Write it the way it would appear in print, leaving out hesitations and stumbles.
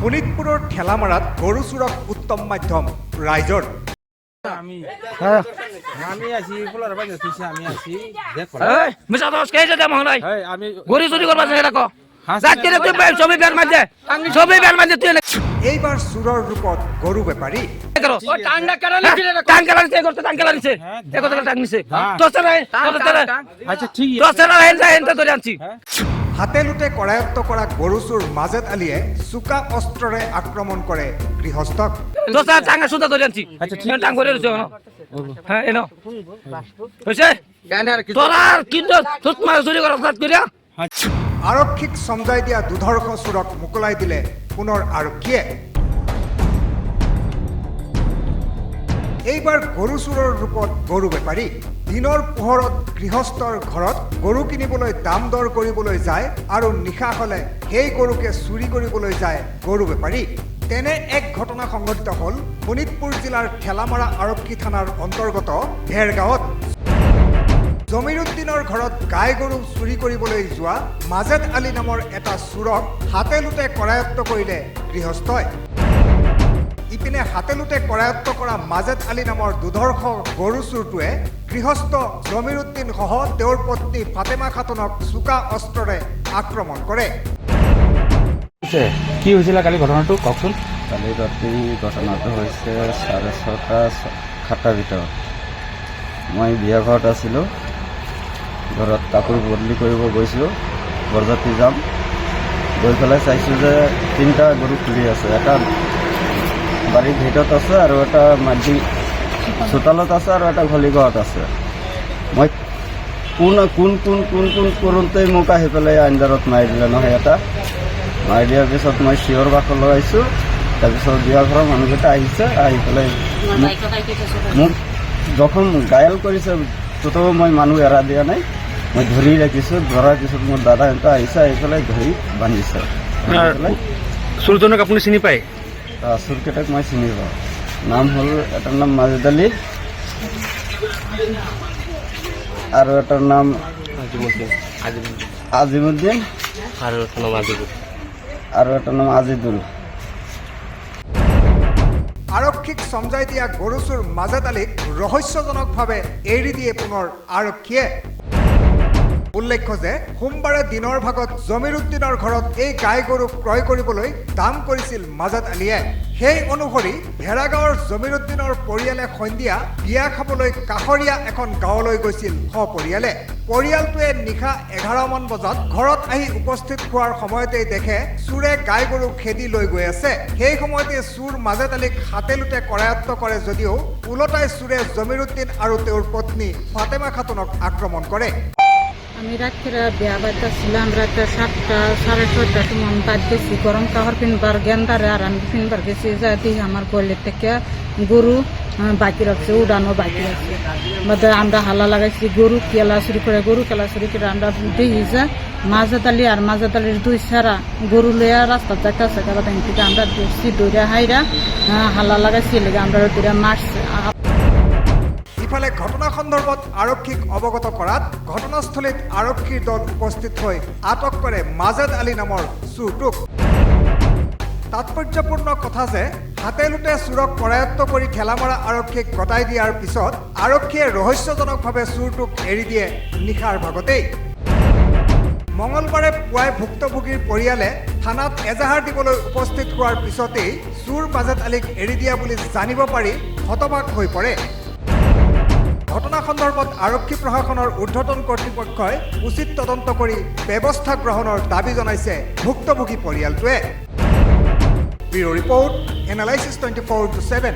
শোণিতপুৰৰ ঠেলামাৰাত গৰু চোৰক উত্তম মাধ্যম ৰাইজৰ। আমি আছি ফুলৰ বাজে তুইছে আমি আছি দেখ মিছা দস কে যে দেম হলাই এই আমি গরি চুরি করবা যে রাখো যাকে তুই ছবি বের মাঝে ছবি বের মাঝে তুই এইবাৰ চোৰৰ ৰূপত গৰু বেপাৰী। করো ও টান্ডা কেলানিছে টাঙ্গালানিছে করতে টাঙ্গালানিছে দেখো তো টাঙ্গনিছে তোছরা আচ্ছা ঠিক তোছরা হেনটা ধরে আনছি হাতে লুটে কৰায়ত্ব কৰা গৰু চোৰ মাজেদ আলীয়ে চোকা অস্ত্ৰৰে আক্ৰমণ কৰে গৃহস্থক। তোছরা টাঙ্গা সুতা ধরে আনছি আচ্ছা ঠিক টাঙ্গ করে রইছো হ্যাঁ এনো হইছে তোরা কিন্তু সুত মার চুরি করা সাত করিয়া আৰক্ষীক সমজাই দিয়া দুধৰ্ষ চোৰক মোকলাই দিলে পুনৰ আৰক্ষীয়ে। এইবাৰ গৰু চোৰৰ ৰূপত গৰু বেপাৰী। দিনৰ পোহৰত গৃহস্থৰ ঘৰত গৰু কিনিবলৈ দাম দৰ কৰিবলৈ যায় আৰু নিশা হ'লে সেই গৰুকে চুৰি কৰিবলৈ যায় গৰু বেপাৰী। তেনে এক ঘটনা সংঘটিত হ'ল শোণিতপুৰ জিলাৰ ঠেলামাৰা আৰক্ষী থানাৰ অন্তৰ্গত ভেৰগাঁৱত। জমিৰুদ্দিনৰ ঘৰত গাই গৰু চুৰি কৰিবলৈ যোৱা মাজেদ আলী নামৰ এটা চোৰক হাতে লুটে কৰায়ত্ব কৰিলে গৃহস্থই। ইপিনে হাতে লুটে কৰায়ত্ব কৰা মাজেদ আলী নামৰ দুধৰ্ষ গৰু চোৰটোৱে গৃহস্থ জমিৰুদ্দিন সহ তেওঁৰ পত্নী ফাতেমা খাতুনক চোকা অস্ত্ৰৰে আক্ৰমণ কৰে। কি হৈছিল কালি ঘটনাটো কওকচোন। কালি ৰাতি ঘটনাটো হৈছে 6:30-7টাৰ ভিতৰত। মই বিয়া ঘৰত আছিলোঁ, ঘৰত কাপোৰ বদলি কৰিব গৈছিলোঁ, বৰযাত্ৰী যাম। গৈ পেলাই চাইছোঁ যে 3টা গৰু খুলি আছে, এটা বাৰীৰ ভিতৰত আছে আৰু এটা মাটি চোতালত আছে আৰু এটা ঘলিঘৰত আছে। মই কোন কৰোঁতে মোক আহি পেলাই আঞ্জাৰত মাৰি দিলে নহয় এটা। মাৰি দিয়াৰ পিছত মই চিঞৰ বাখৰ লগাইছোঁ। তাৰপিছত বিয়া ঘৰৰ মানুহকেইটা আহিছে, আহি পেলাই মোক জখম ঘায়াল কৰিছে। তথাপিও মই মানুহ এৰা দিয়া নাই, মই ধৰি ৰাখিছোঁ। ধৰাৰ পিছত মোৰ দাদাহঁতে আহিছে, আহি পেলাই ধৰি বান্ধিছে। চোৰজনক আপুনি চিনি পায়? চোৰকেইটাক মই চিনি পাওঁ। নাম হ'ল, এটাৰ নাম মাজেদ আলী আৰু এটাৰ নাম আজিমুদ্দিন আৰু এটাৰ নাম আজিদুল। আৰক্ষীক সমজাই দিয়া গৰু চোৰ মাজেদ আলীক ৰহস্যজনকভাৱে এৰি দিয়ে পুনৰ আৰক্ষীয়ে। উল্লেখ্য যে সোমবাৰে দিনৰ ভাগত জমিৰুদ্দিনৰ ঘৰত এই গাই গৰু ক্ৰয় কৰিবলৈ দাম কৰিছিল মাজেদ আলীয়ে। সেই অনুসৰি ভেৰাগাঁৱৰ জমিৰুদ্দিনৰ পৰিয়ালে সন্ধিয়া বিয়া খাবলৈ কাষৰীয়া এখন গাঁৱলৈ গৈছিল সপৰিয়ালে। পৰিয়ালটোৱে নিশা 11মান বজাত ঘৰত আহি উপস্থিত হোৱাৰ সময়তেই দেখে চোৰে গাই গৰু খেদি লৈ গৈ আছে। সেই সময়তে চোৰ মাজেদ আলীক হাতে লুটে কৰায়ত্ব কৰে যদিও ওলটাই চোৰে জমিৰুদ্দিন আৰু তেওঁৰ পত্নী ফাতেমা খাতুনক আক্ৰমণ কৰে। আমি রাত্রে বিয়া বাড়িতে ছিলাম, রাত্রে 7টা 6:30টার সময় বাদ গেছি গরম কাপড় পিনবার গেন্দারে, আর আমি পিনবার গেছি যা দিই আমার গলের থেকে গরু বাকি রাখছে, উড়ানো বাকি রাখছে। মধ্যে আমরা হালা লাগাইছি, গরু খেলা শুরু করে আমরা দেখি যে মাজেদ আলী আর মাজেদ আলীর 2 সেরা গরু লইয়া রাস্তা যাইতেছে। থেকে আমরা ধরছি, দৌড়া হাইরা হালা লাগাইছি, লেগে আমরা দৌড়া মারছে। ইফালে ঘটনা সন্দৰ্ভত আৰক্ষীক অৱগত কৰাত ঘটনাস্থলীত আৰক্ষীৰ দল উপস্থিত হৈ আটক কৰে মাজেদ আলী নামৰ চোৰটোক। তাৎপৰ্যপূৰ্ণ কথা যে হাতে লুটে চোৰক কৰায়ত্ব কৰি ঠেলামৰা আৰক্ষীক গতাই দিয়াৰ পিছত আৰক্ষীয়ে ৰহস্যজনকভাৱে চোৰটোক এৰি দিয়ে নিশাৰ ভাগতেই। মঙলবাৰে পুৱাই ভুক্তভোগীৰ পৰিয়ালে থানাত এজাহাৰ দিবলৈ উপস্থিত হোৱাৰ পিছতেই চোৰ মাজেদ আলীক এৰি দিয়া বুলি জানিব পাৰি হতবাক হৈ পৰে। ঘটনা সন্দৰ্ভত আৰক্ষী প্ৰশাসনৰ ঊৰ্ধ্বতন কৰ্তৃপক্ষই উচিত তদন্ত কৰি ব্যৱস্থা গ্ৰহণৰ দাবী জনাইছে ভুক্তভোগী পৰিয়ালটোৱে। Bureau report, analysis 24/7।